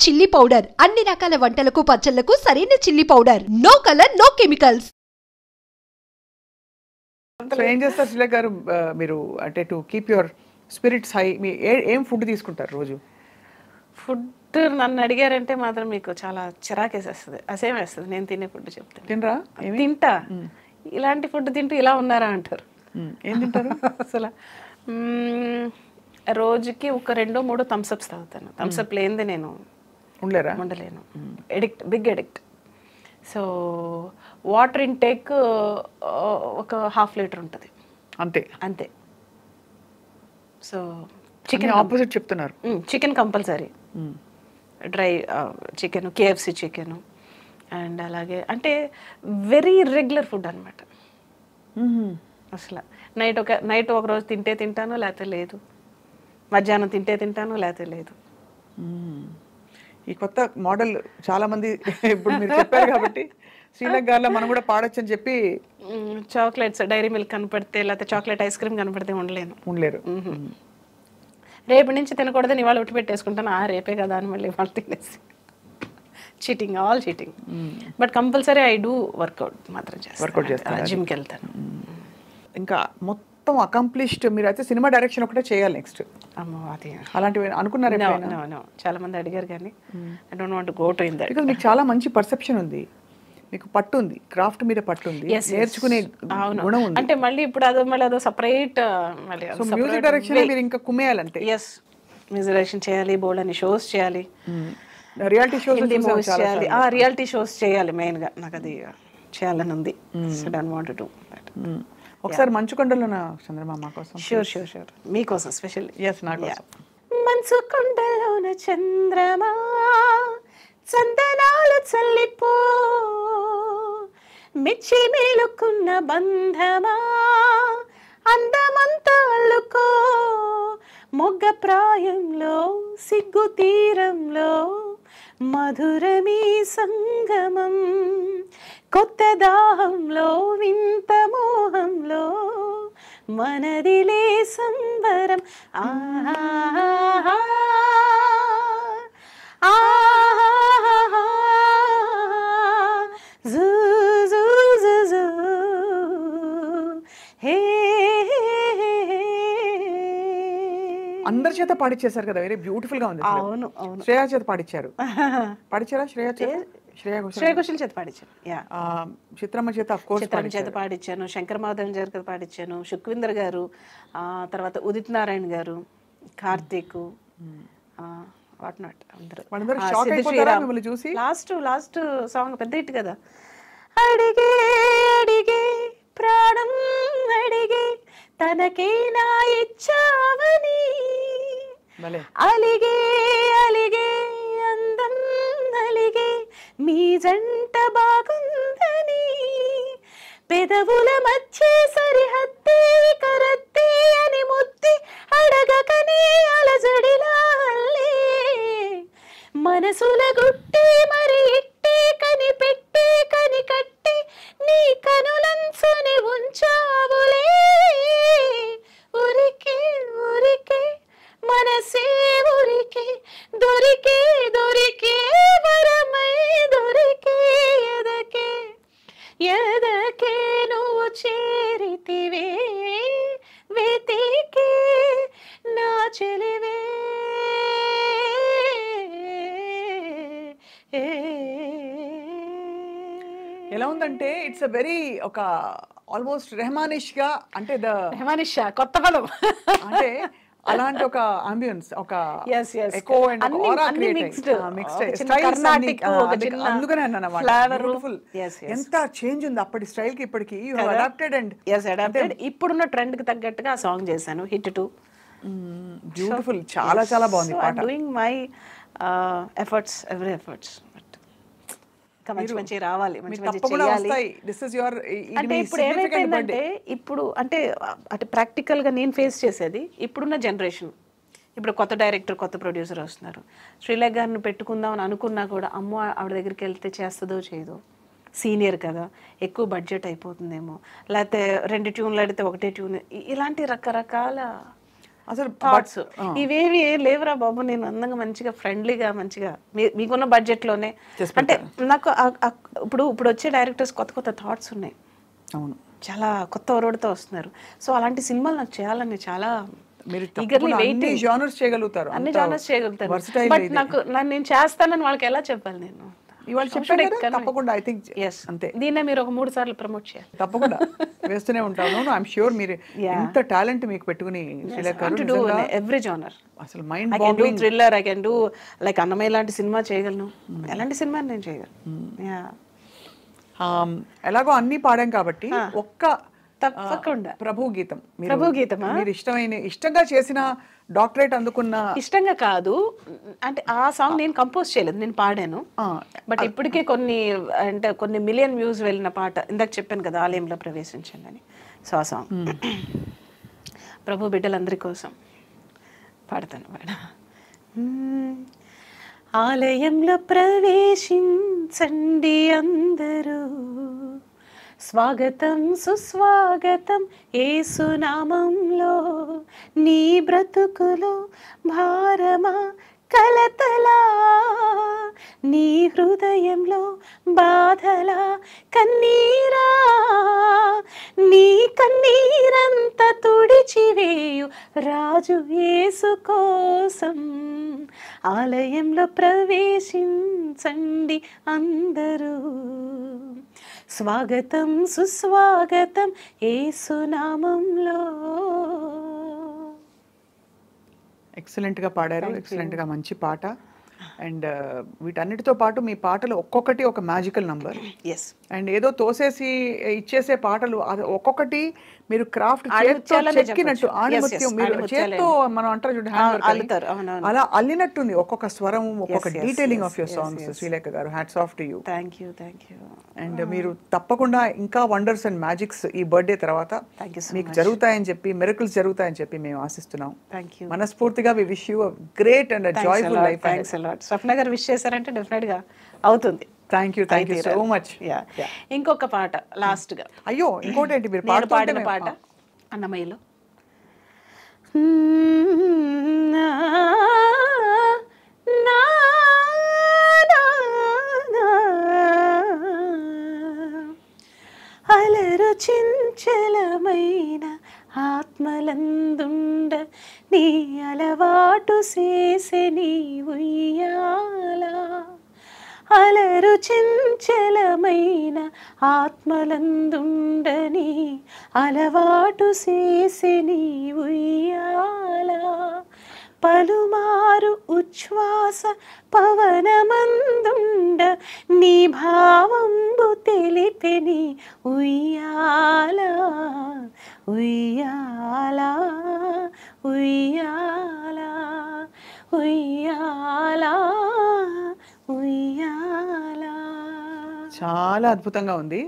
Chilli powder అన్ని రకాల వంటలకు పచ్చళ్లకు సరైన chilli powder. No colour no chemicals. So ఏం చేస్తారు శ్రీలేఖ గారు మీరు అంటే to keep your spirits high మీ ఏం ఫుడ్ తీసుకుంటారు రోజు? ఫుడ్ నన్ను అడిగారంటే మాత్రం మీకు చాలా చిరాకేసేస్తుంది, అసేం వేస్తుంది. నేను తినే ఫుడ్ చెప్తాను. తినరా? తింటా. ఇలాంటి ఫుడ్ తింటూ ఇలా ఉన్నారా అంటారు. ఏం తింటారు? అసలు రోజుకి ఒక 2-3 థమ్స్అప్స్ తాగుతాను. థమ్స్అప్ లేనిదే నేను ఉండలేను. Big addict. So water intake ఒక 1/2 లీటర్ ఉంటుంది అంతే. సో చికెన్ ఆపోజిట్ చెప్తున్నారు. Chicken compulsory, dry chicken, KFC chicken, and అలాగే అంటే వెరీ రెగ్యులర్ ఫుడ్ అనమాట. అసలు నైట్ ఒక రోజు తింటాను, లేకపోతే లేదు. మధ్యాహ్నం తింటాను, లేకపోతే లేదు. ఈ కొత్త మోడల్ చాలా మంది ఇప్పుడు మీరు చెప్పారు కాబట్టి శ్రీలేఖ గారిలో మనం కూడా పాడొచ్చు అని చెప్పి చాక్లెట్స్, డైరీ మిల్క్ కనపడితే, లేకపోతే చాక్లెట్ ఐస్ క్రీమ్ కనపడితే ఉండలేరు. రేపు నుంచి తినకూడదని ఇవాళ ఉట్టి పెట్టేసుకుంటాను. రేపే కదా అని మళ్ళీ ఇవాళ తినేసి cheating, all cheating. But compulsory I do workout మాత్రం చేస్తాను, జిమ్కి వెళ్తాను. ఇంకా మొత్తం అకంప్లిష్డ్ మీరు అయితే సినిమా డైరెక్షన్ ఒకటే చేయాలి నెక్స్ట్. అది అలాంటివి అనుకున్నారు? చాలా మంది అడిగారు కానీ I don't want to go to in that. Because మీకు చాలా మంచి పర్సెప్షన్ ఉంది, మీకు పట్టు ఉంది, క్రాఫ్ట్ మీద పట్టు ఉంది, నేర్చుకునే గుణం ఉంది. అంటే మళ్ళీ ఇప్పుడు అదో సపరేట్ మ్యూజిక్ డైరెక్షన్ మీరు ఇంకా కుమ్మేయాలంటే. ఎస్, మ్యూజిక్ డైరెక్షన్ చేయాలి, బోల్డ్ అని షోస్ చేయాలి, రియాలిటీ షోస్ చేయాలి. రియాలిటీ షోస్ చేయాలి మెయిన్ గా. నాకు అది చేయాలని ఉంది. So don't want to do that. ఒకసారి మంచుకొండలోన చంద్రమామ కోసం. షూర్ మీకోసం స్పెషల్. ఎస్, నా కోసం. మంచుకొండలోన చంద్రమా చందనాలు చల్లిపో, మెచ్చి మేలుకున్న బంధమా అందమంతా అల్లుకో, మొగ్గ ప్రాయంలో సిగ్గు తీరంలో మధురమీ సంగమం, కొత్త దాహంలో వింత మోహంలో మనదిలే సంబరం. అందరి చేత పాడిచ్చేసారు కదా, వెరీ బ్యూటిఫుల్ గా ఉంది. అవును. శ్రేయా చేత పాడిచ్చారా? శ్రేయా ఘోషల్ చేత పాడించాను. చిత్రమ్మ చేత చేత పాడించాను, శంకర్ మాధవన్ చేత పాడించాను, సుఖ్వీందర్ గారు, తర్వాత ఉదిత్ నారాయణ గారు, కార్తీక్, వాట్ నాట్ అందరూ చూసి. లాస్ట్ సాంగ్ పెద్ద హిట్ కదా. అడిగే అడిగే ప్రాణం అడిగే తనకే నా ఇచ్చావని, అలిగే అలిగే అందం అలిగే మీ జంట బాగుందని, పెదవుల మధ్య సరిహద్దే కరత్తే అని ముద్ది అడగకనే అలజడిలా అల్లే, మనసుల గుట్టే మరి ఇట్టే కనిపెట్టే కనికట్టి నీ కనులంచుని ఉంచావులే, ఉరికే ఉరికే మనసే ఉరికే దొరికే దొరికే వరమై దొరికే ఎదకే ఎదకే నువ్వు చేరితివే వెతికే నా చెలివే. ఎలా ఉందంటే ఇట్స్ అ వెరీ ఒక ఆల్మోస్ట్ రెహమానిష్ గా, అంటే రెహమానిష్ కొత్త పదం, అంటే అలాంటి ఒక అంబియన్స్, ఒక echo and aura mixed Carnatic, అందుకనే అన్నాను బ్యూటిఫుల్. ఎంత చేంజ్ ఉంది అప్పటి స్టైల్ కి ఇప్పటికి. You have adapted and adapted. ఇప్పుడున్న ట్రెండ్ కి తగ్గట్టుగా ఆ సాంగ్ చేశాను. హిట్ 2 బ్యూటిఫుల్, చాలా చాలా బాగుంది పాట. Doing my efforts, every efforts. మంచి రావాలి, మంచి చేయాలి. అంటే ఇప్పుడు ఏమైపోయిందంటే, ఇప్పుడు అంటే అటు ప్రాక్టికల్గా నేను ఫేస్ చేసేది ఇప్పుడున్న జనరేషన్. ఇప్పుడు కొత్త డైరెక్టర్, కొత్త ప్రొడ్యూసర్ వస్తున్నారు. శ్రీలేఖ గారిని పెట్టుకుందాం అని అనుకున్నా కూడా అమ్మో ఆవిడ దగ్గరికి వెళ్తే చేస్తుందో చేయదో, సీనియర్ కదా, ఎక్కువ బడ్జెట్ అయిపోతుందేమో, లేకపోతే 2 ట్యూన్లు అడిగితే ఒకటే ట్యూన్, ఇలాంటి రకరకాల అసలు థాట్స్ ఇవేవి లేవురా బాబు, నేను అందంగా మంచిగా ఫ్రెండ్లీగా మంచిగా మీకున్న బడ్జెట్లోనే అంటే నాకు ఇప్పుడు వచ్చే డైరెక్టర్స్ కొత్త కొత్త థాట్స్ ఉన్నాయి. అవును, చాలా కొత్త ఒరవడితో వస్తున్నారు. సో అలాంటి సినిమాలు నాకు చేయాలని చాలా మీరు అన్ని జానర్స్ చేయగలుగుతారు, బట్ నేను చేస్తానని వాళ్ళకి ఎలా చెప్పాలి? నేను ఇవాళ చెప్పాను తప్పకుండా. ఐ థింక్ అంతే, దీన్నే మీరు ఒక 3 సార్లు ప్రమోట్ చేయాలి. తప్పకుండా వేస్తూనే ఉంటాను. ఐఎమ్ ష్యూర్ మీరు ఎంత టాలెంట్ మీకు పెట్టుకుని ఎవ్రీ జానర్. అసలు mind I can do thriller, I can do like Annamayya లాంటి సినిమా చేయగలను, ఎలాంటి సినిమా నేను చేయగలను. ఎలాగో అన్ని పాడాం కాబట్టి ఒక్క తప్పకుండా ప్రభు గీతం, మీరు ఇష్టంగా చేసిన డాక్టరేట్ అందుకున్న. ఇష్టంగా కాదు అంటే ఆ సాంగ్ నేను కంపోజ్ చేయలేదు, నేను పాడాను. బట్ ఇప్పటికే కొన్ని మిలియన్ వ్యూస్ వెళ్ళిన పాట, ఇందాక చెప్పాను కదా ఆలయంలో ప్రవేశించండి అని. సో ఆ సాంగ్ ప్రభు బిడ్డలందరి కోసం పాడతాను. ఆలయంలో ప్రవేశించండి అందరూ, స్వాగతం సుస్వాగతం యేసునామంలో, నీ బ్రతుకులో భారమా కలతలా, నీ హృదయంలో బాధలా కన్నీరా, నీ కన్నీరంత తుడిచివేయు రాజు యేసు కోసం, ఆలయంలో ప్రవేశించండి అందరూ, స్వాగతం సుస్వాగతం యేసునామంలో. ఎక్సలెంట్ గా పాడారు, ఎక్సలెంట్ గా మంచి పాట. అండ్ వీటన్నిటితో పాటు మీ పాటలు ఒక్కొక్కటి ఒక మ్యాజికల్ నంబర్. అండ్ ఏదో తోసేసి ఇచ్చేసే పాటలు ఒక్కొక్కటి మీరు క్రాఫ్ట్ చెక్కినట్టు ఆణిముత్యం, మీరు చేత్తో మనం అంటారు చూడండి, అలా అల్లినట్టుంది ఒక్కొక్క స్వరం, ఒక్కొక్క detailing of your songs. Srilekha garu, hats off to you. Thank you. And మీరు తప్పకుండా ఇంకా వండర్స్ అండ్ మ్యాజిక్స్ ఈ బర్త్డే తర్వాత మీకు జరుగుతాయని చెప్పి, మిరకల్స్ జరుగుతాయని చెప్పి మేము ఆశిస్తున్నాం. మనస్ఫూర్తిగా we wish you a great and joyful life. Swapna garu wish చేశారంటే డెఫినెట్ గా అవుతుంది. Thank you so much. ఇంకొక పాట లాస్ట్ గా. అయ్యో, ఇంకోటి ఏంటి, మీరు పాడిన పాట అన్నమయ్యలో. అలరు చించలమైన ఆత్మలందుండ నీ అలవాటు చేసే నీ ఉయ్యాల, అలరు చించలమైన ఆత్మలందుండని అలవాటు చేసే నీ ఉయ్యాల, పలుమారు ఉచ్ఛ్వాస పవనమందుండ నీ భావంబు తెలిపెని ఉయ్యాల, ఉయ్యాల ఉయ్యాల ఉయ్యాల ఉయ్యాల. చాలా అద్భుతంగా ఉంది.